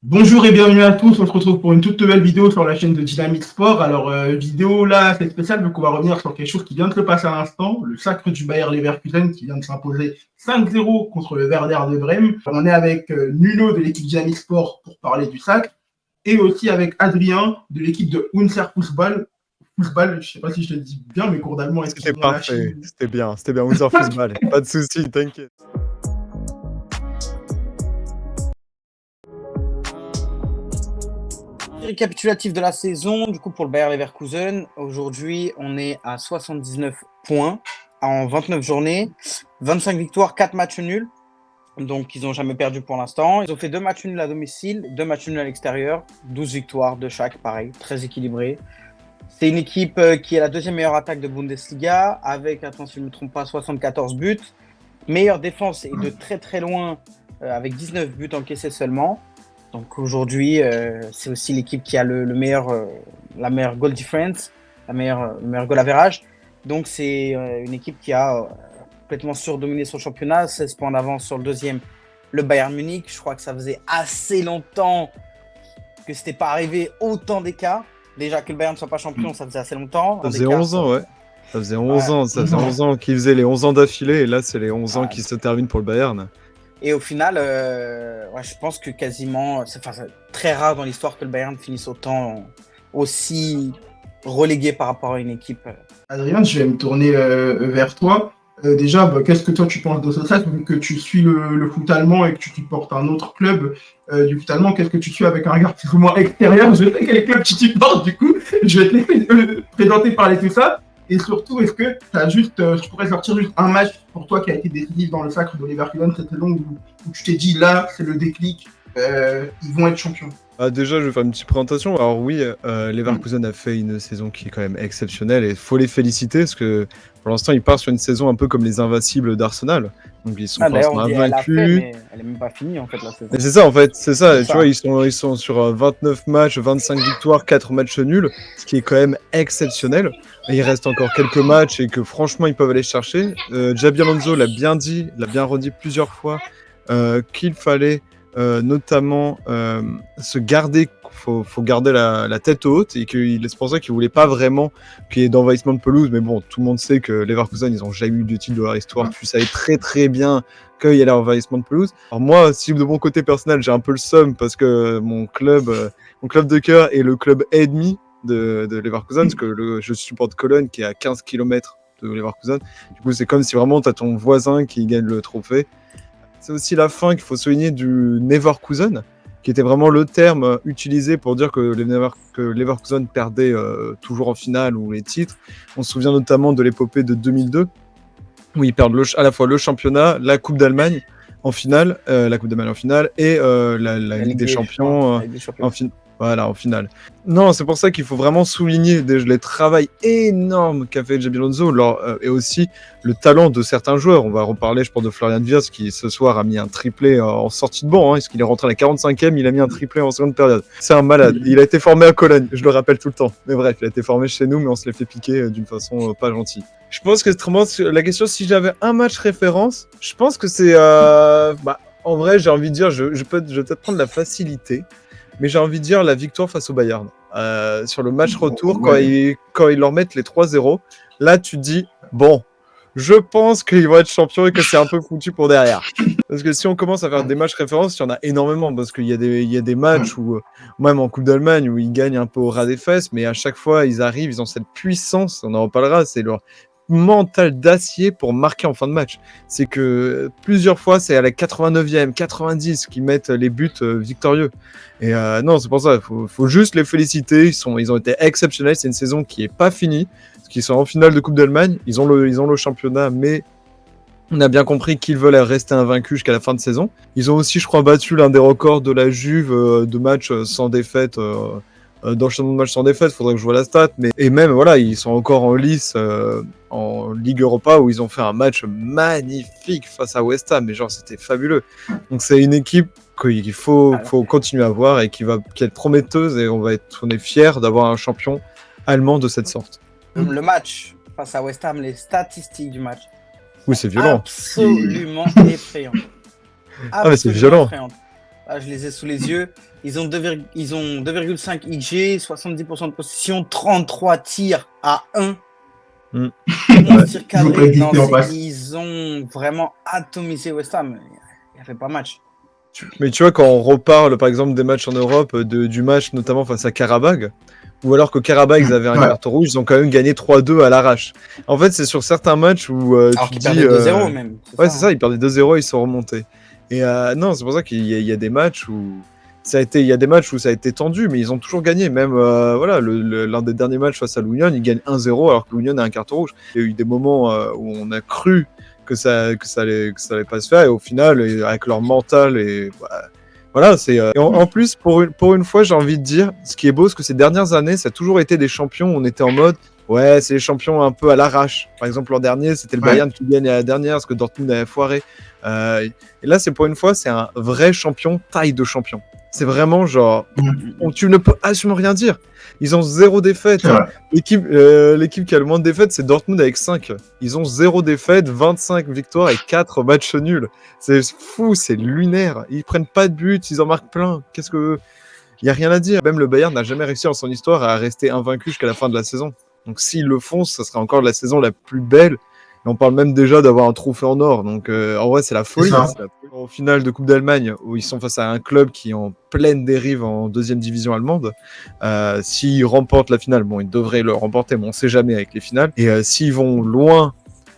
Bonjour et bienvenue à tous, on se retrouve pour une toute nouvelle vidéo sur la chaîne de Dynamic Sport. Alors, vidéo là, c'est spécial vu qu'on va revenir sur quelque chose qui vient de se passer à l'instant, le sacre du Bayer Leverkusen qui vient de s'imposer 5-0 contre le Werder de Brême. On est avec Nuno de l'équipe Dynamic Sport pour parler du sacre et aussi avec Adrien de l'équipe de Unser Fußball. Fußball, je sais pas si je le dis bien, mes cours d'allemand C'était parfait, c'était bien, Unser Fußball, pas de soucis, t'inquiète. Récapitulatif de la saison, du coup pour le Bayer Leverkusen, aujourd'hui on est à 79 points en 29 journées, 25 victoires, 4 matchs nuls, donc ils n'ont jamais perdu pour l'instant. Ils ont fait 2 matchs nuls à domicile, 2 matchs nuls à l'extérieur, 12 victoires de chaque, pareil, très équilibré. C'est une équipe qui est la deuxième meilleure attaque de Bundesliga, avec, attention, je ne me trompe pas, 74 buts. Meilleure défense et de très très loin, avec 19 buts encaissés seulement. Donc aujourd'hui, c'est aussi l'équipe qui a la meilleure goal difference, le meilleur goal average. Donc c'est une équipe qui a complètement surdominé son championnat, 16 points d'avance sur le deuxième, le Bayern Munich. Je crois que ça faisait assez longtemps que ce n'était pas arrivé autant d'écart. Déjà que le Bayern ne soit pas champion, ça faisait assez longtemps. Ça faisait 11 ans, ouais. Ça faisait 11 ans, ça faisait 11 ans qu'ils faisaient les 11 ans d'affilée, et là c'est les 11 ans qui se terminent pour le Bayern. Et au final, je pense que quasiment, c'est très rare dans l'histoire que le Bayern finisse aussi relégué par rapport à une équipe. Adrien, je vais me tourner vers toi. Déjà, qu'est-ce que toi tu penses de ça, vu que tu suis le foot allemand et que tu supportes un autre club du foot allemand, qu'est-ce que tu suis avec un regard plus ou moins extérieur? Je sais quel club tu supportes, du coup, je vais te laisser présenter, parler de tout ça. Et surtout, est-ce que tu pourrais sortir juste un match pour toi qui a été décisif dans le sacre de Leverkusen cette saison où tu t'es dit là, c'est le déclic, ils vont être champions? Déjà, je vais faire une petite présentation. Alors oui, Leverkusen a fait une saison qui est quand même exceptionnelle et il faut les féliciter parce que pour l'instant, ils partent sur une saison un peu comme les invincibles d'Arsenal. Donc ils sont D'ailleurs, on dit elle a fait, invaincus. mais elle n'est même pas finie en fait la saison. Et c'est ça en fait, c'est ça. Tu vois, ils sont sur 29 matchs, 25 victoires, 4 matchs nuls, ce qui est quand même exceptionnel. Et il reste encore quelques matchs et que franchement, ils peuvent aller chercher. Xabi Alonso l'a bien dit, l'a bien redit plusieurs fois, qu'il fallait notamment se garder, faut garder la tête haute et c'est pour ça qu'il voulait pas vraiment qu'il y ait d'envahissement de pelouse, mais bon, tout le monde sait que Leverkusen, ils ont jamais eu de titre de leur histoire, tu savais très très bien qu'il y a l'envahissement de pelouse. Alors moi, si de mon côté personnel, j'ai un peu le seum parce que mon club de cœur est le club ennemi de Leverkusen, parce que je supporte Cologne qui est à 15 km de Leverkusen. Du coup, c'est comme si vraiment tu as ton voisin qui gagne le trophée. C'est aussi la fin qu'il faut souligner du Neverkusen, qui était vraiment le terme utilisé pour dire que Leverkusen perdait toujours en finale ou les titres. On se souvient notamment de l'épopée de 2002, où ils perdent à la fois le championnat, la Coupe d'Allemagne en finale, et la Ligue des Champions en finale. Voilà, en finale. Non, c'est pour ça qu'il faut vraiment souligner le travail énorme qu'a fait Xabi Alonso et aussi le talent de certains joueurs. On va reparler, je pense, de Florian Wirtz qui, ce soir, a mis un triplé en sortie de banc, parce qu'il est rentré à la 45e, il a mis un triplé en seconde période. C'est un malade. Il a été formé à Cologne, je le rappelle tout le temps. Mais bref, il a été formé chez nous, mais on se l'est fait piquer d'une façon pas gentille. Je pense que la question, si j'avais un match référence, je pense que c'est... en vrai, j'ai envie de dire, je vais peut-être prendre la facilité, mais j'ai envie de dire la victoire face au Bayern. Sur le match retour, quand ils leur mettent les 3-0, là tu te dis, bon, je pense qu'ils vont être champions et que c'est un peu foutu pour derrière. Parce que si on commence à faire des matchs références, il y en a énormément, parce qu'il y a des matchs où, même en Coupe d'Allemagne, où ils gagnent un peu au ras des fesses, mais à chaque fois, ils arrivent, ils ont cette puissance, on en reparlera, c'est leur mental d'acier pour marquer en fin de match. C'est que plusieurs fois, c'est à la 89e, 90 qu'ils mettent les buts victorieux. Et non, c'est pour ça, il faut juste les féliciter. Ils ont été exceptionnels. C'est une saison qui n'est pas finie, parce qu'ils sont en finale de Coupe d'Allemagne. Ils ont le championnat, mais on a bien compris qu'ils veulent rester invaincus jusqu'à la fin de saison. Ils ont aussi, je crois, battu l'un des records de la Juve de matchs sans défaite. D'enchaînement de matchs sans défaite, il faudrait que je vois la stat, et même voilà, ils sont encore en lice en Ligue Europa où ils ont fait un match magnifique face à West Ham, mais genre c'était fabuleux. Donc c'est une équipe qu'il faut continuer à voir et qui est prometteuse, et on est fiers d'avoir un champion allemand de cette sorte. Le match face à West Ham, les statistiques du match. Oui, c'est violent. Absolument effrayant. Ah mais c'est violent. Là, je les ai sous les yeux. Ils ont 2,5 XG, 70% de possession, 33 tirs à 1. Mm. 11 tirs cadrés. Ils ont pas existé en passe. Ils ont vraiment atomisé West Ham. Il a fait pas match. Mais tu vois, quand on reparle par exemple des matchs en Europe, du match notamment face à Karabag, ou alors que Karabag ils avaient un carton rouge, ils ont quand même gagné 3-2 à l'arrache. En fait, c'est sur certains matchs où alors tu qu'ils te dis. perdaient 2-0 même. C'est ça, ils perdaient 2-0 ils sont remontés. Et non, c'est pour ça qu'il y a des matchs où. Il y a des matchs où ça a été tendu, mais ils ont toujours gagné. Même voilà, l'un des derniers matchs face à l'Union, ils gagnent 1-0 alors que l'Union a un carton rouge. Il y a eu des moments où on a cru que ça allait pas se faire, et au final, avec leur mental, et voilà, c'est. Et en plus, pour une fois, j'ai envie de dire, ce qui est beau, c'est que ces dernières années, ça a toujours été des champions où on était en mode. Ouais, c'est les champions un peu à l'arrache. Par exemple, l'an dernier, c'était le Bayern qui gagnait à la dernière parce que Dortmund avait foiré. Et là, c'est pour une fois, c'est un vrai champion, taille de champion. C'est vraiment genre, tu ne peux absolument rien dire. Ils ont 0 défaite. L'équipe qui a le moins de défaites, c'est Dortmund avec 5. Ils ont 0 défaite, 25 victoires et 4 matchs nuls. C'est fou, c'est lunaire. Ils prennent pas de but, ils en marquent plein. Il n'y a rien à dire. Même le Bayern n'a jamais réussi en son histoire à rester invaincu jusqu'à la fin de la saison. Donc s'ils le font, ça sera encore la saison la plus belle. Et on parle même déjà d'avoir un trophée en or. Donc en vrai, c'est la folie. Au final de Coupe d'Allemagne, où ils sont face à un club qui est en pleine dérive en 2e division allemande, s'ils remportent la finale, bon, ils devraient le remporter, mais on ne sait jamais avec les finales. Et s'ils vont loin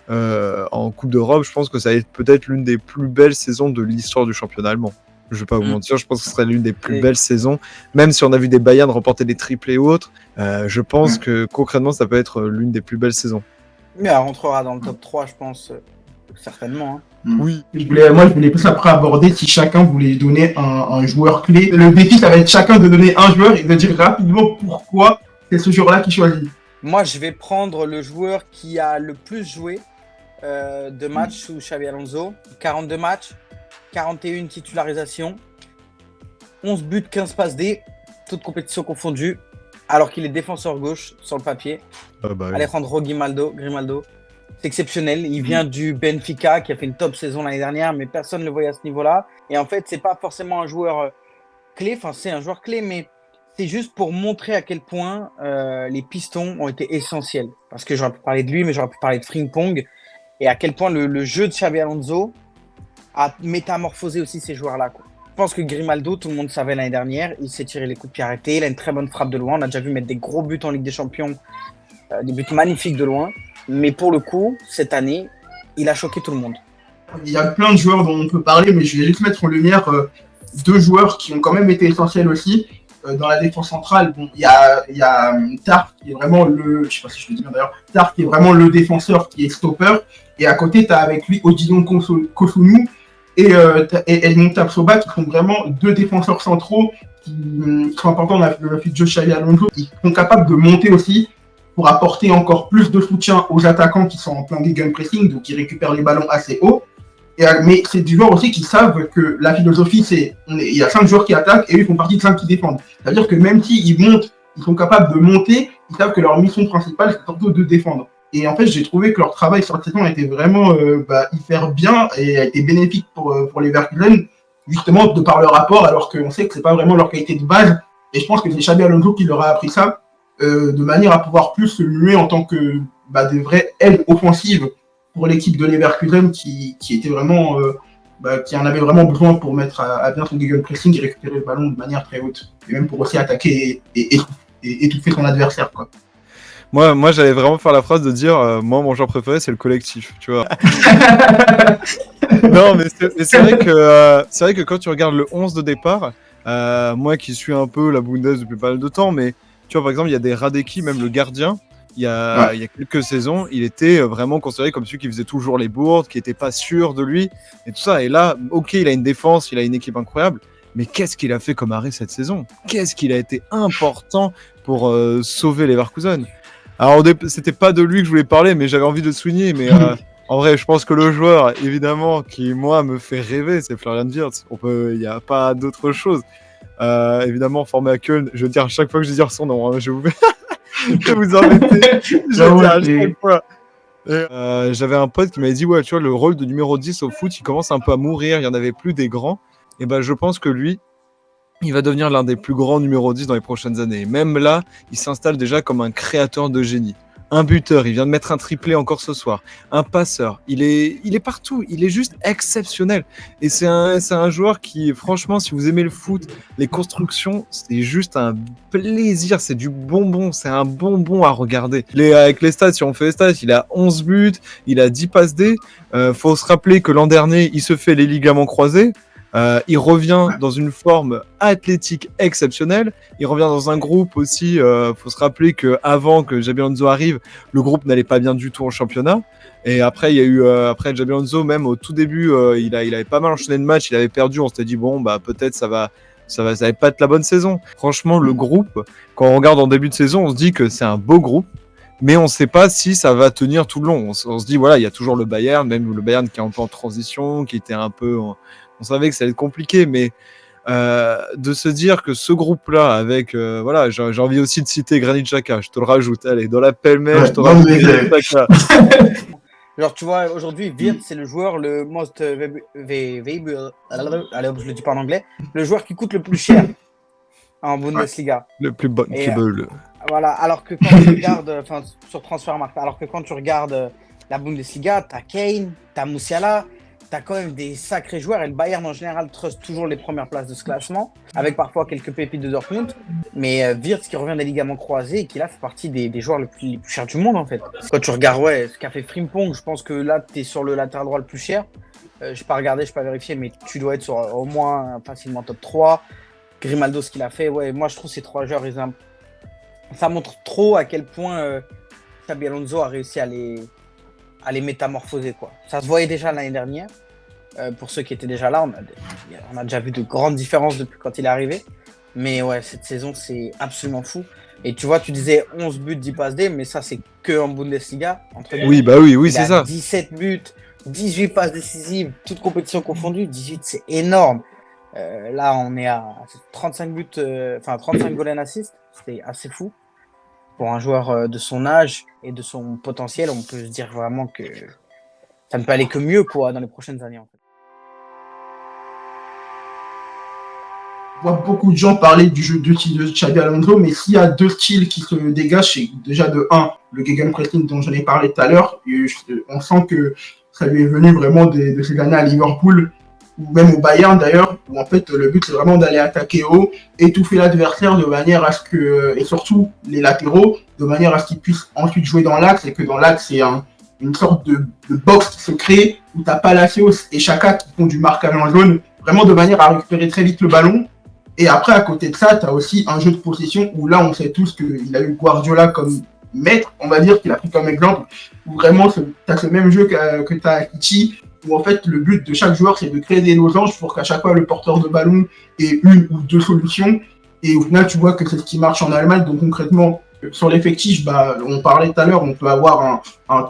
en Coupe d'Europe, je pense que ça va être peut-être l'une des plus belles saisons de l'histoire du championnat allemand. Je ne vais pas vous mentir, je pense que ce serait l'une des plus belles saisons. Même si on a vu des Bayern remporter des triplés ou autres, je pense que concrètement, ça peut être l'une des plus belles saisons. Mais elle rentrera dans le top 3, je pense, certainement. Hein. Oui. Je voulais plus après aborder si chacun voulait donner un joueur clé. Le défi, ça va être chacun de donner un joueur et de dire rapidement pourquoi c'est ce joueur-là qui choisit. Moi, je vais prendre le joueur qui a le plus joué de matchs sous Xabi Alonso. 42 matchs, 41 titularisations, 11 buts, 15 passes D, toutes compétitions confondues, alors qu'il est défenseur gauche sur le papier. Alejandro Grimaldo. C'est exceptionnel. Il vient du Benfica qui a fait une top saison l'année dernière, mais personne ne le voyait à ce niveau-là. Et en fait, c'est pas forcément un joueur clé. Enfin, c'est un joueur clé, mais c'est juste pour montrer à quel point les pistons ont été essentiels. Parce que j'aurais pu parler de lui, mais j'aurais pu parler de Frimpong. Et à quel point le jeu de Xabi Alonso a métamorphosé aussi ces joueurs-là, quoi. Je pense que Grimaldo, tout le monde savait l'année dernière, il s'est tiré les coups de pied arrêtés, il a une très bonne frappe de loin. On a déjà vu mettre des gros buts en Ligue des Champions, des buts magnifiques de loin. Mais pour le coup, cette année, il a choqué tout le monde. Il y a plein de joueurs dont on peut parler, mais je vais juste mettre en lumière 2 joueurs qui ont quand même été essentiels aussi. Dans la défense centrale, bon, il y a Tar qui est vraiment je sais pas si je le dis bien d'ailleurs, Tar qui est vraiment le défenseur qui est stopper. Et à côté, tu as avec lui Odilon Kosunu et Edmond Tapsoba qui sont vraiment 2 défenseurs centraux qui sont importants dans la fuite de Xabi Alonso. Ils sont capables de monter aussi pour apporter encore plus de soutien aux attaquants qui sont en plein gegenpressing, donc qui récupèrent les ballons assez haut. Mais c'est des joueurs aussi qui savent que la philosophie, il y a 5 joueurs qui attaquent et eux, ils font partie de 5 qui défendent. C'est-à-dire que même s'ils montent, ils sont capables de monter, ils savent que leur mission principale, c'est surtout de défendre. Et en fait, j'ai trouvé que leur travail sur cette saison était vraiment hyper bien et a été bénéfique pour les Leverkusen, justement de par leur rapport, alors qu'on sait que c'est pas vraiment leur qualité de base. Et je pense que c'est Xabi Alonso qui leur a appris ça, de manière à pouvoir plus se muer en tant que des vraies ailes offensives pour l'équipe de Leverkusen qui était vraiment qui en avait vraiment besoin pour mettre à bien son gegenpressing et récupérer le ballon de manière très haute. Et même pour aussi attaquer et étouffer son adversaire, quoi. Moi, j'allais vraiment faire la phrase de dire moi, mon joueur préféré, c'est le collectif, tu vois. Non, mais c'est vrai que quand tu regardes le 11 de départ, moi qui suis un peu la Bundes depuis pas mal de temps, mais tu vois, par exemple, il y a des Radecki, même le gardien, il y a quelques saisons, il était vraiment considéré comme celui qui faisait toujours les bourdes, qui n'était pas sûr de lui, et tout ça. Et là, ok, il a une défense, il a une équipe incroyable, mais qu'est-ce qu'il a fait comme arrêt cette saison? Qu'est-ce qu'il a été important pour sauver les Leverkusen? Alors, c'était pas de lui que je voulais parler, mais j'avais envie de le souligner. Mais en vrai, je pense que le joueur, évidemment, qui, moi, me fait rêver, c'est Florian Wirtz. Il n'y a pas d'autre chose. Évidemment, formé à Köln, je veux dire, à chaque fois que je dis son nom, hein, je vais vous embêter. À chaque fois. J'avais un pote qui m'avait dit, ouais, tu vois, le rôle de numéro 10 au foot, il commence un peu à mourir, il n'y en avait plus des grands. Et ben, je pense que lui, il va devenir l'un des plus grands numéro 10 dans les prochaines années. Et même là, il s'installe déjà comme un créateur de génie. Un buteur, il vient de mettre un triplé encore ce soir. Un passeur, il est partout. Il est juste exceptionnel. Et c'est un joueur qui, franchement, si vous aimez le foot, les constructions, c'est juste un plaisir. C'est du bonbon. C'est un bonbon à regarder. Avec les stats, si on fait les stats, il a 11 buts, il a 10 passes D. Faut se rappeler que l'an dernier, il se fait les ligaments croisés. Il revient dans une forme athlétique exceptionnelle. Il revient dans un groupe aussi. Faut se rappeler qu'avant que Xabi Alonso arrive, le groupe n'allait pas bien du tout en championnat. Et après, il y a eu après Xabi Alonso, même au tout début, il avait pas mal enchaîné de matchs. Il avait perdu. On s'était dit bon, bah peut-être ça va pas être la bonne saison. Franchement, le groupe, quand on regarde en début de saison, on se dit que c'est un beau groupe. Mais on ne sait pas si ça va tenir tout le long. On se dit, voilà, il y a toujours le Bayern, même le Bayern qui est un peu en transition, qui était un peu... On savait que ça allait être compliqué, mais de se dire que ce groupe-là, avec... voilà, j'ai envie aussi de citer Granit Xhaka, je te le rajoute. Allez, dans la pêle-mêle, je te rajoute Granit Xhaka. Genre, tu vois, aujourd'hui, Wirtz, c'est le joueur le most valuable... Allez, je le dis pas en anglais. Le joueur qui coûte le plus cher en Bundesliga. Le plus bankable. Voilà, alors que quand tu regardes, sur Transfermarkt, alors que quand tu regardes la Bundesliga, t'as Kane, t'as Musiala, t'as quand même des sacrés joueurs, et le Bayern en général trust toujours les premières places de ce classement, avec parfois quelques pépites de Dortmund, mais Wirtz qui revient des ligaments croisés et qui là fait partie des joueurs les plus chers du monde en fait. Quand tu regardes ce qu'a fait Frimpong, je pense que là t'es sur le latéral droit le plus cher. J'ai pas regardé, j'ai pas vérifié, mais tu dois être sur au moins facilement top 3. Grimaldo, ce qu'il a fait, ouais, moi je trouve ces trois joueurs, ça montre trop à quel point Xabi Alonso a réussi à les métamorphoser, quoi. Ça se voyait déjà l'année dernière. Pour ceux qui étaient déjà là, on a déjà vu de grandes différences depuis quand il est arrivé. Mais ouais, cette saison, c'est absolument fou. Et tu vois, tu disais 11 buts, 10 passes D, mais ça, c'est que en Bundesliga. Oui, c'est ça. 17 buts, 18 passes décisives, toutes compétitions confondues. 18, c'est énorme. Là, on est à 35 buts, 35 goal and assist. C'est assez fou. Pour un joueur de son âge et de son potentiel, on peut se dire vraiment que ça ne peut aller que mieux, quoi, dans les prochaines années, en fait. Je vois beaucoup de gens parler du jeu de style de Xabi Alonso, mais s'il y a deux styles qui se dégagent, c'est déjà de 1, le gegenpressing dont j'en ai parlé tout à l'heure. On sent que ça lui est venu vraiment de ces années à Liverpool, ou même au Bayern d'ailleurs, où en fait le but c'est vraiment d'aller attaquer haut, étouffer l'adversaire de manière à ce que, et surtout les latéraux, de manière à ce qu'ils puissent ensuite jouer dans l'axe, et que dans l'axe c'est une sorte de box qui se crée, où t'as Palacios et Xhaka qui font du marquage en zone, vraiment de manière à récupérer très vite le ballon. Et après, à côté de ça, tu as aussi un jeu de possession où là, on sait tous qu'il a eu Guardiola comme maître, on va dire, qu'il a pris comme exemple, où vraiment, tu as ce même jeu que tu as à Kitty, où en fait, le but de chaque joueur, c'est de créer des losanges pour qu'à chaque fois, le porteur de ballon ait une ou deux solutions. Et au final, tu vois que c'est ce qui marche en Allemagne. Donc concrètement, sur l'effectif, on parlait tout à l'heure, on peut avoir un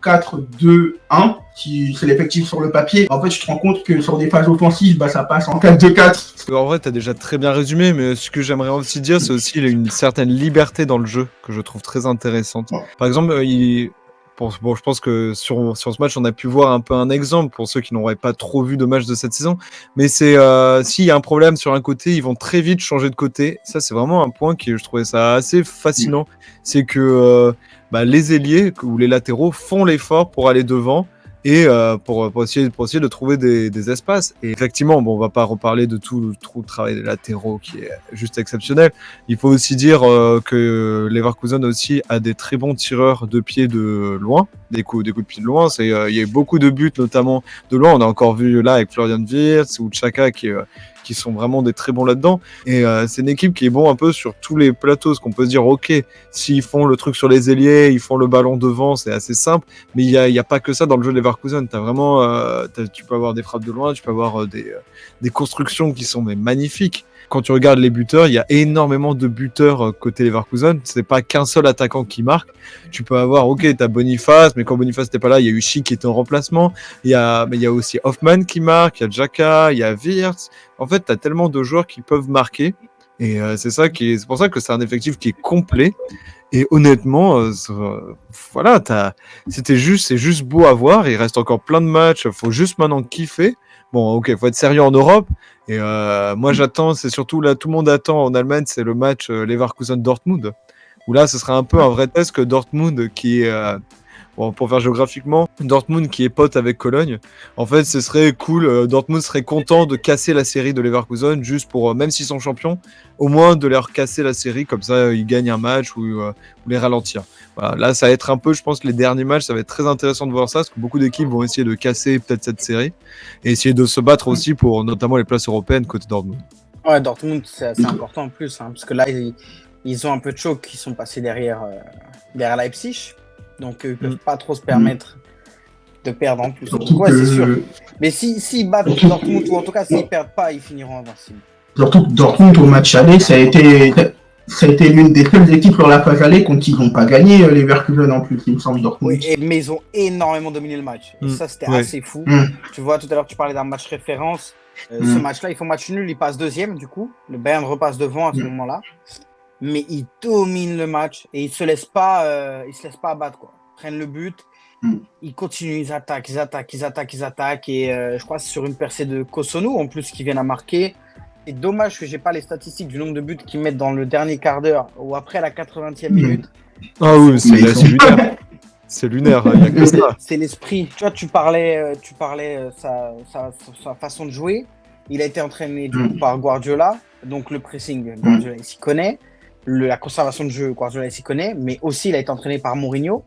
3-4-2-1, qui c'est l'effectif sur le papier. En fait, je te rends compte que sur des phases offensives, ça passe en 4-2-4. En vrai, tu as déjà très bien résumé, mais ce que j'aimerais aussi dire, c'est aussi une certaine liberté dans le jeu que je trouve très intéressante. Par exemple, je pense que sur ce match, on a pu voir un peu un exemple pour ceux qui n'auraient pas trop vu de match de cette saison. Mais c'est s'il y a un problème sur un côté, ils vont très vite changer de côté. Ça, c'est vraiment un point qui je trouvais ça assez fascinant. C'est que les ailiers ou les latéraux font l'effort pour aller devant et pour essayer de trouver des espaces. Et effectivement, on va pas reparler de tout le travail des latéraux qui est juste exceptionnel. Il faut aussi dire que Leverkusen aussi a des très bons tireurs de pied de loin, des coups de pied de loin. Il y a eu beaucoup de buts, notamment de loin. On a encore vu là avec Florian Wirtz ou Xhaka qui sont vraiment des très bons là-dedans. Et c'est une équipe qui est bon un peu sur tous les plateaux. Ce qu'on peut se dire, ok, s'ils font le truc sur les ailiers, ils font le ballon devant, c'est assez simple. Mais il y a pas que ça dans le jeu de Leverkusen. T'as vraiment, tu peux avoir des frappes de loin, tu peux avoir des constructions qui sont magnifiques. Quand tu regardes les buteurs, il y a énormément de buteurs côté Leverkusen. C'est pas qu'un seul attaquant qui marque. Tu peux avoir, ok, t'as Boniface, mais quand Boniface n'était pas là, il y a eu Schick qui était en remplacement. Il y a aussi Hoffman qui marque, il y a Xhaka, il y a Wirtz. En fait, t'as tellement de joueurs qui peuvent marquer. Et c'est pour ça que c'est un effectif qui est complet. Et honnêtement, c'est juste beau à voir. Il reste encore plein de matchs. Faut juste maintenant kiffer. bon, ok, faut être sérieux en Europe. Et moi, j'attends, c'est surtout là, tout le monde attend en Allemagne, c'est le match Leverkusen-Dortmund. Où là, ce sera un peu un vrai test que Dortmund qui est. Bon, pour faire géographiquement, Dortmund qui est pote avec Cologne, en fait, ce serait cool. Dortmund serait content de casser la série de Leverkusen, juste pour, même s'ils sont champions, au moins de leur casser la série, comme ça, ils gagnent un match ou les ralentir. Voilà, là, ça va être un peu, je pense, les derniers matchs, ça va être très intéressant de voir ça, parce que beaucoup d'équipes vont essayer de casser peut-être cette série, et essayer de se battre aussi pour notamment les places européennes côté Dortmund. Ouais, Dortmund, c'est assez important en plus, hein, parce que là, ils ont un peu de choc, ils sont passés derrière Leipzig. Donc, ils ne peuvent pas trop se permettre de perdre en plus. Donc, ouais, c'est sûr. Mais s'ils battent Dortmund, ou en tout cas, s'ils ne perdent pas, ils finiront invincibles. Surtout que Dortmund, au match aller, ça a été l'une des seules équipes sur la phase aller contre qui ils n'ont pas gagné les Leverkusen en plus, il me semble, Dortmund. Oui, mais ils ont énormément dominé le match. Et ça, c'était assez fou. Tu vois, tout à l'heure, tu parlais d'un match référence. Ce match-là, ils font match nul, ils passent deuxième, du coup. Le Bayern repasse devant à ce moment-là. Mais ils dominent le match et ils se laissent pas abattre, quoi. Ils prennent le but, ils continuent, ils attaquent et je crois que c'est sur une percée de Kosunu en plus qui viennent à marquer. C'est dommage que j'ai pas les statistiques du nombre de buts qu'ils mettent dans le dernier quart d'heure ou après la 80e minute. Ah oui, c'est lunaire. C'est lunaire, il y a que ça. C'est l'esprit. Tu vois, tu parlais sa façon de jouer. Il a été entraîné du coup par Guardiola, donc le pressing, Guardiola il s'y connaît. La conservation de jeu, Guardiola il s'y connaît, mais aussi il a été entraîné par Mourinho.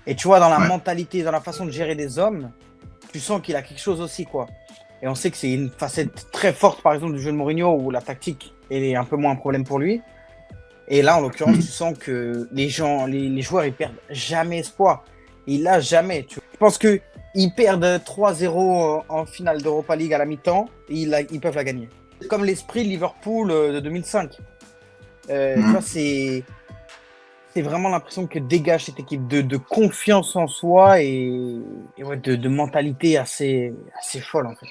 Et tu vois, dans la mentalité, dans la façon de gérer des hommes, tu sens qu'il a quelque chose aussi, quoi. Et on sait que c'est une facette très forte, par exemple, du jeu de Mourinho, où la tactique est un peu moins un problème pour lui. Et là, en l'occurrence, tu sens que les joueurs, ils perdent jamais espoir. Ils lâchent jamais. Je pense qu'ils perdent 3-0 en finale d'Europa League à la mi-temps, et ils peuvent la gagner. Comme l'esprit Liverpool de 2005. Tu vois, c'est vraiment l'impression que dégage cette équipe de confiance en soi et ouais, de mentalité assez folle, en fait.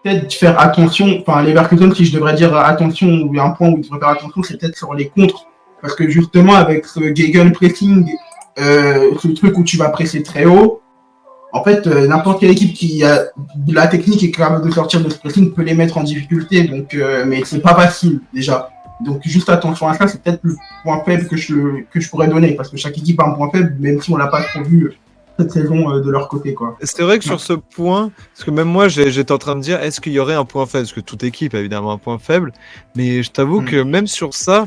Peut-être faire attention, enfin, les Leverkusen, si je devrais dire attention, ou un point où il devrait faire attention, c'est peut-être sur les contres. Parce que justement, avec ce gegenpressing, ce truc où tu vas presser très haut, en fait, n'importe quelle équipe qui a de la technique et est capable de sortir de ce pressing peut les mettre en difficulté. Donc, mais c'est pas facile, déjà. Donc, juste attention à ça, c'est peut-être le point faible que je pourrais donner, parce que chaque équipe a un point faible, même si on l'a pas trop vu cette saison de leur côté, quoi. C'est vrai que sur ce point, parce que même moi, j'étais en train de dire, est-ce qu'il y aurait un point faible? Parce que toute équipe a évidemment un point faible, mais je t'avoue que même sur ça,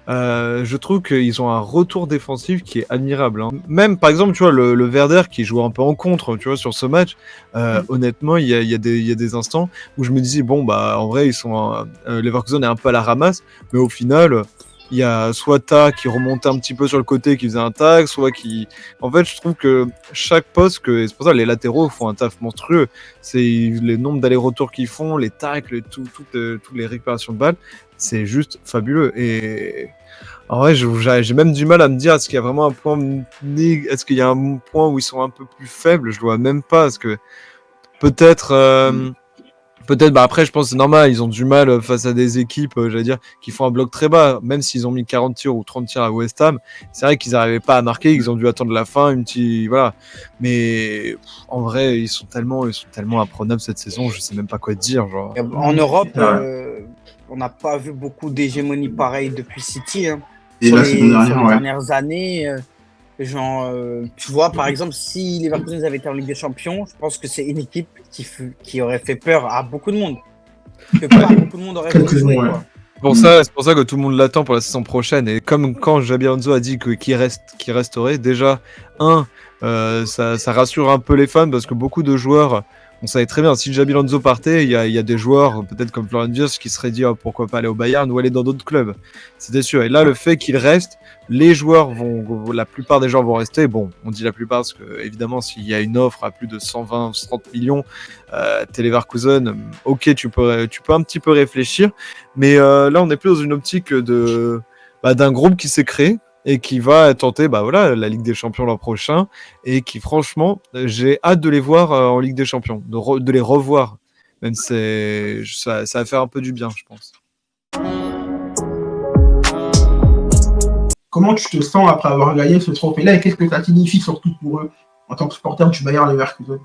je trouve qu'ils ont un retour défensif qui est admirable, hein. Même, par exemple, tu vois, le Werder qui joue un peu en contre, tu vois, sur ce match, honnêtement, il y a des instants où je me disais, bon, bah, en vrai, Leverkusen est un peu à la ramasse, mais au final, il y a soit Ta qui remontait un petit peu sur le côté, qui faisait un tag, soit qui... En fait, je trouve que chaque poste, et c'est pour ça que les latéraux font un taf monstrueux, c'est les nombres d'allers-retours qu'ils font, les tacles, toutes les récupérations de balles, c'est juste fabuleux. Et en vrai, j'ai même du mal à me dire, est-ce qu'il y a vraiment un point... Est-ce qu'il y a un point où ils sont un peu plus faibles? Je le vois même pas, parce que peut-être... Peut-être, bah après, je pense que c'est normal, ils ont du mal face à des équipes, j'allais dire, qui font un bloc très bas, même s'ils ont mis 40 tirs ou 30 tirs à West Ham, c'est vrai qu'ils n'arrivaient pas à marquer, ils ont dû attendre la fin, voilà. Mais en vrai, ils sont tellement imprenables cette saison, je sais même pas quoi te dire, genre. En Europe, on n'a pas vu beaucoup d'hégémonie pareille depuis City, hein. Et sur là, les dernières années. Tu vois, par exemple, si les Leverkusen avaient été en Ligue des Champions, je pense que c'est une équipe qui aurait fait peur à beaucoup de monde. Que pas beaucoup de monde aurait voulu jouer, quoi. C'est pour ça que tout le monde l'attend pour la saison prochaine. Et comme quand Xabi Alonso a dit qu'il resterait, déjà, ça rassure un peu les fans parce que beaucoup de joueurs, on savait très bien, si Xabi Alonso partait, il y a des joueurs, peut-être comme Florian Wirtz, qui seraient dit pourquoi pas aller au Bayern ou aller dans d'autres clubs. C'était sûr. Et là, le fait qu'il reste, les joueurs la plupart des gens vont rester. Bon, on dit la plupart parce que, évidemment, s'il y a une offre à plus de 120, 30 millions, Leverkusen, ok, tu peux un petit peu réfléchir. Mais là, on est plus dans une optique d'un groupe qui s'est créé et qui va tenter la Ligue des Champions l'an prochain et qui, franchement, j'ai hâte de les voir en Ligue des Champions, de les revoir. Même ça va faire un peu du bien, je pense. Comment tu te sens après avoir gagné ce trophée-là et qu'est-ce que ça signifie surtout pour eux en tant que supporter du Bayer Leverkusen?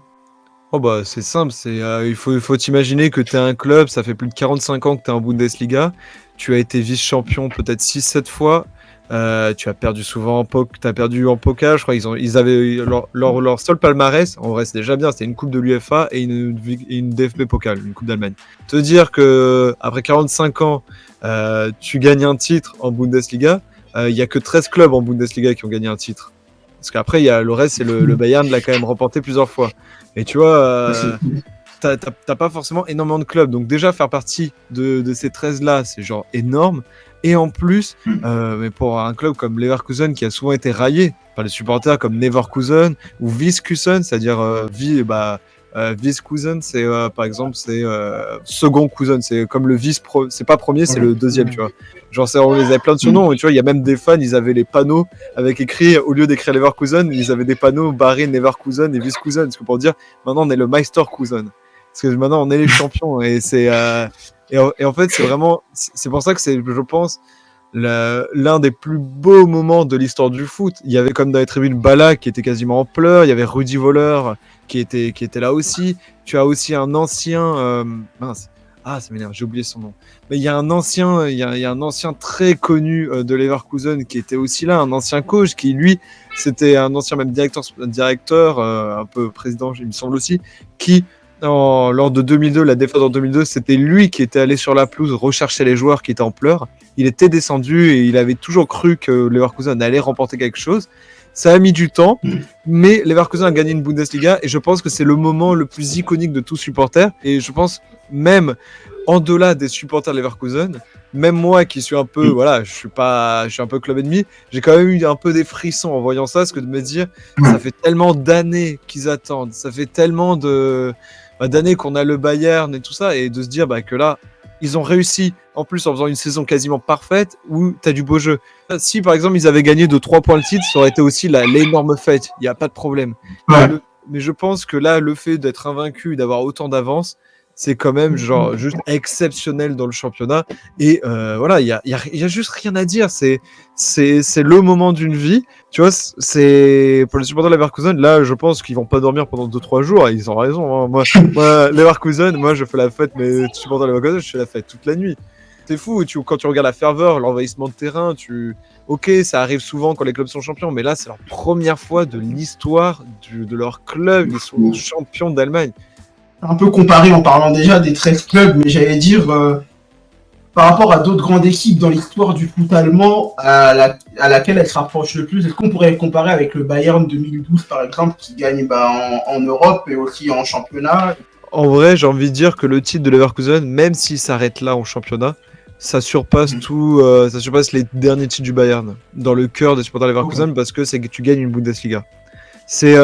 Oh bah c'est simple, il faut t'imaginer que tu es un club, ça fait plus de 45 ans que tu es en Bundesliga, tu as été vice-champion peut-être 6-7 fois, tu as perdu souvent t'as perdu en pokal, je crois ils avaient leur seul palmarès, en vrai c'est déjà bien, c'était une coupe de l'UEFA et une DFB Pokal, une coupe d'Allemagne. Te dire que après 45 ans, tu gagnes un titre en Bundesliga, il y a que 13 clubs en Bundesliga qui ont gagné un titre. Parce qu'après, le reste, c'est le Bayern l'a quand même remporté plusieurs fois. Et tu vois, t'as pas forcément énormément de clubs. Donc déjà, faire partie de ces 13-là, c'est genre énorme. Et en plus, mais pour un club comme Leverkusen, qui a souvent été raillé par les supporters comme Neverkusen ou Viskusen, c'est-à-dire Viskusen, c'est par exemple, c'est second cousin. C'est comme le c'est pas premier, c'est le deuxième, tu vois. Genre, on les avait plein de surnoms. Et tu vois, il y a même des fans, ils avaient les panneaux avec écrit, au lieu d'écrire Leverkusen, ils avaient des panneaux barrés Neverkusen et Viskusen. Parce que pour dire, maintenant, on est le Meisterkusen. Parce que maintenant, on est les champions. Et et en fait, c'est pour ça que c'est, je pense, l'un des plus beaux moments de l'histoire du foot. Il y avait comme dans les tribunes Ballack qui était quasiment en pleurs. Il y avait Rudi Völler qui était là aussi. Tu as aussi un ancien... mince. Ah, ça m'énerve, j'ai oublié son nom. Mais il y a un ancien très connu de Leverkusen qui était aussi là, un ancien coach qui, lui, c'était un ancien même directeur un peu président, il me semble aussi, qui, lors de 2002, la défaite en 2002, c'était lui qui était allé sur la pelouse rechercher les joueurs qui étaient en pleurs. Il était descendu et il avait toujours cru que Leverkusen allait remporter quelque chose. Ça a mis du temps, mais Leverkusen a gagné une Bundesliga et je pense que c'est le moment le plus iconique de tout supporter. Et je pense même en-delà des supporters Leverkusen, même moi qui suis un peu, voilà, je suis un peu club ennemi, j'ai quand même eu un peu des frissons en voyant ça, parce que de me dire, ça fait tellement d'années qu'ils attendent, ça fait tellement d'années qu'on a le Bayern et tout ça, et de se dire que là, ils ont réussi, en plus en faisant une saison quasiment parfaite, où tu as du beau jeu. Si par exemple ils avaient gagné de 3 points le titre, ça aurait été aussi l'énorme fête, il n'y a pas de problème. Ouais. Mais je pense que là, le fait d'être invaincu et d'avoir autant d'avance, c'est quand même genre juste exceptionnel dans le championnat. Et voilà, il y a juste rien à dire. C'est le moment d'une vie. Tu vois, c'est pour les supporters de Leverkusen. Là, je pense qu'ils vont pas dormir pendant 2-3 jours. Et ils ont raison. Hein. Moi, Leverkusen, moi, je fais la fête, mais supporters de Leverkusen, je fais la fête toute la nuit. C'est fou. Quand tu regardes la ferveur, l'envahissement de terrain, ok, ça arrive souvent quand les clubs sont champions, mais là, c'est leur première fois de l'histoire de leur club. Ils sont champions d'Allemagne. Un peu comparé en parlant déjà des 13 clubs, mais j'allais dire, par rapport à d'autres grandes équipes dans l'histoire du foot allemand, à laquelle elle se rapproche le plus, est-ce qu'on pourrait comparer avec le Bayern 2012 par exemple, qui gagne en Europe et aussi en championnat? En vrai, j'ai envie de dire que le titre de Leverkusen, même s'il s'arrête là en championnat, ça surpasse ça surpasse les derniers titres du Bayern dans le cœur des supporters de Leverkusen, parce que c'est que tu gagnes une Bundesliga. C'est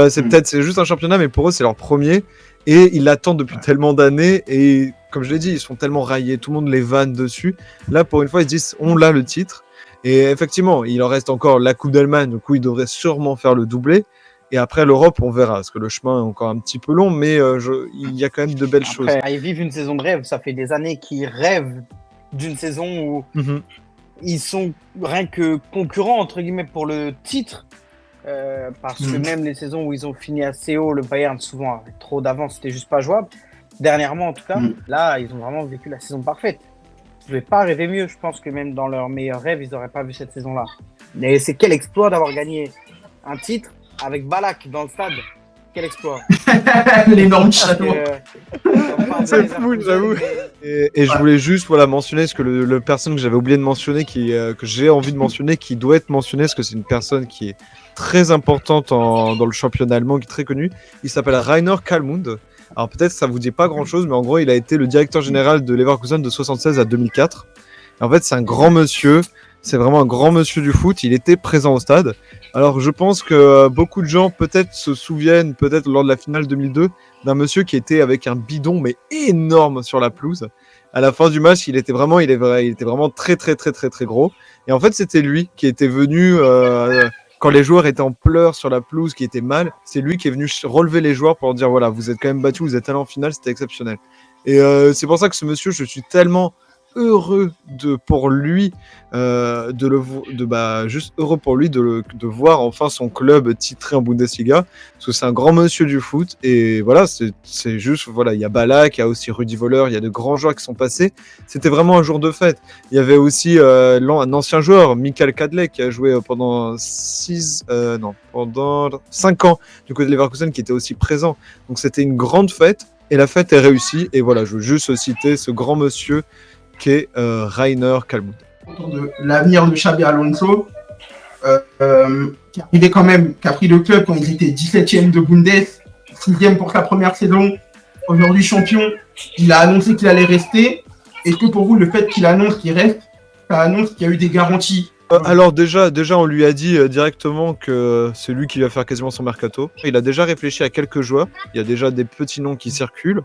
juste un championnat, mais pour eux, c'est leur premier. Et ils l'attendent depuis tellement d'années. Et comme je l'ai dit, ils sont tellement raillés. Tout le monde les vanne dessus. Là, pour une fois, ils se disent, on a le titre. Et effectivement, il en reste encore la Coupe d'Allemagne. Du coup, ils devraient sûrement faire le doublé. Et après, l'Europe, on verra. Parce que le chemin est encore un petit peu long. Mais il y a quand même de belles choses. Ils vivent une saison de rêve. Ça fait des années qu'ils rêvent d'une saison où ils sont rien que concurrents, entre guillemets, pour le titre. Parce que même les saisons où ils ont fini assez haut, le Bayern, souvent avec trop d'avance, c'était juste pas jouable. Dernièrement, en tout cas, là, ils ont vraiment vécu la saison parfaite. Je ne vais pas rêver mieux. Je pense que même dans leurs meilleurs rêves, ils n'auraient pas vu cette saison-là. Mais c'est quel exploit d'avoir gagné un titre avec Ballack dans le stade. Quel exploit. L'énorme château. C'est fou, j'avoue. Et je voulais juste mentionner ce que le personne que j'avais oublié de mentionner, que j'ai envie de mentionner, qui doit être mentionné, parce que c'est une personne qui est très importante dans le championnat allemand, qui est très connu. Il s'appelle Rainer Kallmund. Alors peut-être que ça vous dit pas grand-chose, mais en gros, il a été le directeur général de Leverkusen de 1976 à 2004. Et en fait, c'est un grand monsieur. C'est vraiment un grand monsieur du foot. Il était présent au stade. Alors, je pense que beaucoup de gens peut-être se souviennent, peut-être lors de la finale 2002, d'un monsieur qui était avec un bidon, mais énorme sur la pelouse. À la fin du match, il était vraiment très, très, très, très, très gros. Et en fait, c'était lui qui était venu, quand les joueurs étaient en pleurs sur la pelouse, qui était mal, c'est lui qui est venu relever les joueurs pour dire, voilà, vous êtes quand même battus, vous êtes allés en finale, c'était exceptionnel. Et c'est pour ça que ce monsieur, je suis tellement heureux pour lui juste heureux pour lui de voir enfin son club titré en Bundesliga, parce que c'est un grand monsieur du foot. Et voilà, c'est juste, voilà, il y a Ballack, il y a aussi Rudi Völler, il y a de grands joueurs qui sont passés. C'était vraiment un jour de fête. Il y avait aussi un ancien joueur, Michael Kadlec, qui a joué pendant 5 ans du côté de Leverkusen, qui était aussi présent. Donc c'était une grande fête, et la fête est réussie. Et voilà, je veux juste citer ce grand monsieur qui est Rainer Kallmund. Autour de l'avenir de Xabi Alonso, qui a pris le club quand ils étaient 17e de Bundes, 6e pour sa première saison, aujourd'hui champion. Il a annoncé qu'il allait rester. Est-ce que pour vous, le fait qu'il annonce qu'il reste, ça annonce qu'il y a eu des garanties? Alors déjà, on lui a dit directement que c'est lui qui va faire quasiment son mercato. Il a déjà réfléchi à quelques joueurs. Il y a déjà des petits noms qui circulent,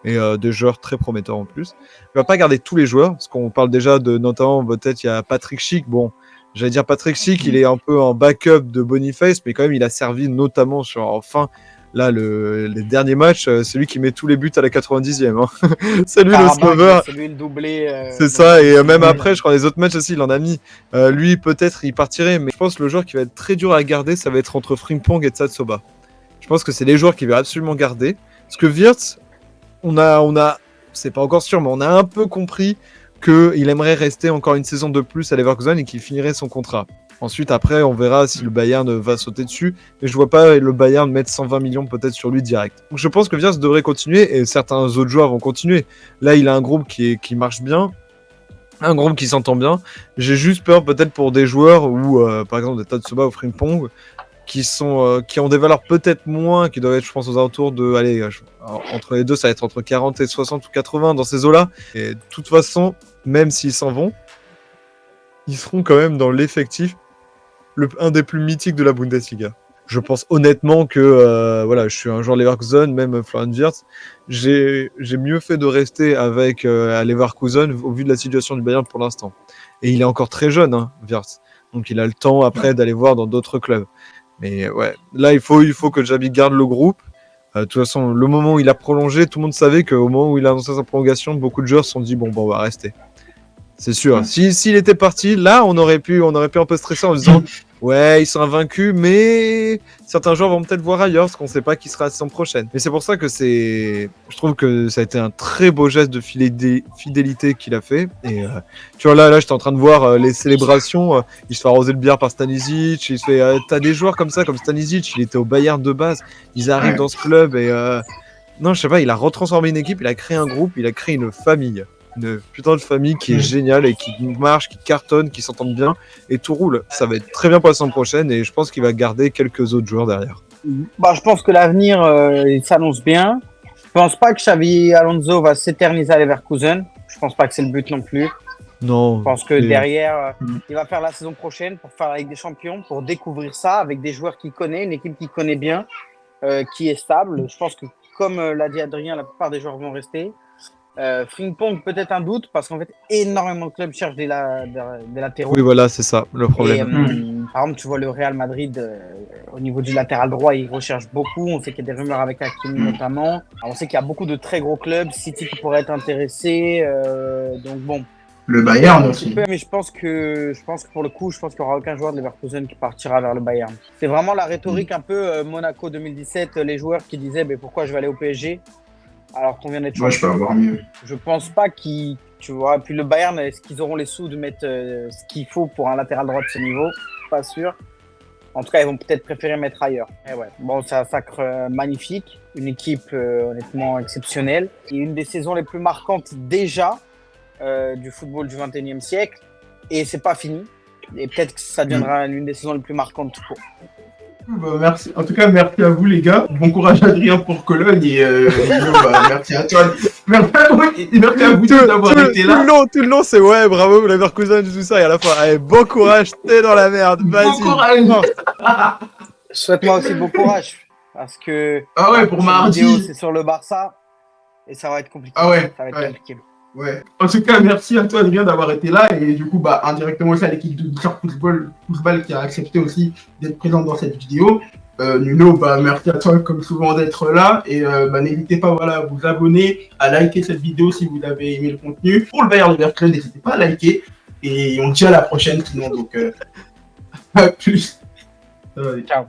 et des joueurs très prometteurs en plus. Il va pas garder tous les joueurs, parce qu'on parle déjà de, notamment, peut-être il y a Patrick Schick. Bon, j'allais dire Patrick Schick, il est un peu en backup de Boniface, mais quand même il a servi notamment sur là, les derniers matchs, c'est lui qui met tous les buts à la 90e. Hein. C'est lui le sauveur. C'est lui le doublé. C'est ça, et même après, je crois, les autres matchs aussi, il en a mis. Lui, peut-être, il partirait, mais je pense que le joueur qui va être très dur à garder, ça va être entre Frimpong et Tsatsoba. Je pense que c'est les joueurs qu'il va absolument garder. Parce que Wirtz, on a, c'est pas encore sûr, mais on a un peu compris qu'il aimerait rester encore une saison de plus à Leverkusen et qu'il finirait son contrat. Ensuite, après, on verra si le Bayern va sauter dessus. Mais je vois pas le Bayern mettre 120 millions peut-être sur lui direct. Donc je pense que Wirtz devrait continuer, et certains autres joueurs vont continuer. Là, il a un groupe qui marche bien, un groupe qui s'entend bien. J'ai juste peur peut-être pour des joueurs où, par exemple, des Tatsuba ou Frimpong, qui ont des valeurs peut-être moins, qui doivent être, je pense, aux alentours de, entre les deux, ça va être entre 40 et 60 ou 80 dans ces eaux-là. Et de toute façon, même s'ils s'en vont, ils seront quand même dans l'effectif un des plus mythiques de la Bundesliga. Je pense honnêtement que je suis un joueur Leverkusen, même Florian Wirtz, j'ai mieux fait de rester avec à Leverkusen au vu de la situation du Bayern pour l'instant. Et il est encore très jeune, hein, Wirtz. Donc il a le temps après d'aller voir dans d'autres clubs. Mais ouais, là il faut que Xabi garde le groupe. De toute façon, le moment où il a prolongé, tout le monde savait qu'au moment où il a annoncé sa prolongation, beaucoup de joueurs se sont dit on va rester. C'est sûr. S'il était parti, là, on aurait pu un peu stresser en disant ouais, ils sont invaincus, mais certains joueurs vont peut-être voir ailleurs, parce qu'on ne sait pas qui sera la saison prochaine. Mais c'est pour ça que je trouve que ça a été un très beau geste de fidélité qu'il a fait. Et tu vois, là, j'étais en train de voir les célébrations. Il se fait arroser le bière par Stanisic. T'as des joueurs comme ça, comme Stanisic, il était au Bayern de base. Ils arrivent dans ce club et non, je sais pas, il a retransformé une équipe, il a créé un groupe, il a créé une famille. Une putain de famille qui est géniale et qui marche, qui cartonne, qui s'entendent bien, et tout roule. Ça va être très bien pour la saison prochaine, et je pense qu'il va garder quelques autres joueurs derrière. Je pense que l'avenir il s'annonce bien. Je pense pas que Xabi Alonso va s'éterniser à Leverkusen. Je pense pas que c'est le but non plus. Non. Je pense que derrière, il va faire la saison prochaine pour faire avec des champions, pour découvrir ça avec des joueurs qu'il connaît, une équipe qu'il connaît bien, qui est stable. Je pense que, comme l'a dit Adrien, la plupart des joueurs vont rester. Frimpong, peut-être un doute, parce qu'en fait, énormément de clubs cherchent des latéraux. Oui, voilà, c'est ça le problème. Par exemple, tu vois le Real Madrid, au niveau du latéral droit, ils recherchent beaucoup. On sait qu'il y a des rumeurs avec Hakimi notamment. Alors, on sait qu'il y a beaucoup de très gros clubs, City qui pourrait être intéressé. Donc bon. Le Bayern aussi. Mais je pense que pour le coup, il n'y aura aucun joueur de Leverkusen qui partira vers le Bayern. C'est vraiment la rhétorique un peu Monaco 2017, les joueurs qui disaient pourquoi je vais aller au PSG alors qu'on vient d'être champion. Moi, je peux avoir mieux. Je pense pas tu vois. Puis le Bayern, est-ce qu'ils auront les sous de mettre ce qu'il faut pour un latéral droit de ce niveau? Pas sûr. En tout cas, ils vont peut-être préférer mettre ailleurs. Et ouais. Bon, c'est un sacre magnifique, une équipe honnêtement exceptionnelle, et une des saisons les plus marquantes déjà du football du 21e siècle. Et c'est pas fini. Et peut-être que ça deviendra l'une des saisons les plus marquantes tout court. Merci. En tout cas, merci à vous les gars. Bon courage Adrien pour Cologne et merci à toi. Merci à toi et merci à vous d'avoir été là. Tout le long, c'est ouais, bravo Leverkusen, tout ça, et à la fin, allez, bon courage, t'es dans la merde, vas-y. Bon courage. Souhaite-moi aussi bon courage, parce que pour mardi, c'est sur le Barça et ça va être compliqué. Ça va être compliqué. Ouais. En tout cas, merci à toi Adrien d'avoir été là, et du coup indirectement aussi à l'équipe de Football qui a accepté aussi d'être présente dans cette vidéo. Nuno, merci à toi comme souvent d'être là et n'hésitez pas à vous abonner, à liker cette vidéo si vous avez aimé le contenu. Pour le Bayer Leverkusen, n'hésitez pas à liker et on se dit à la prochaine sinon donc à plus. Ciao.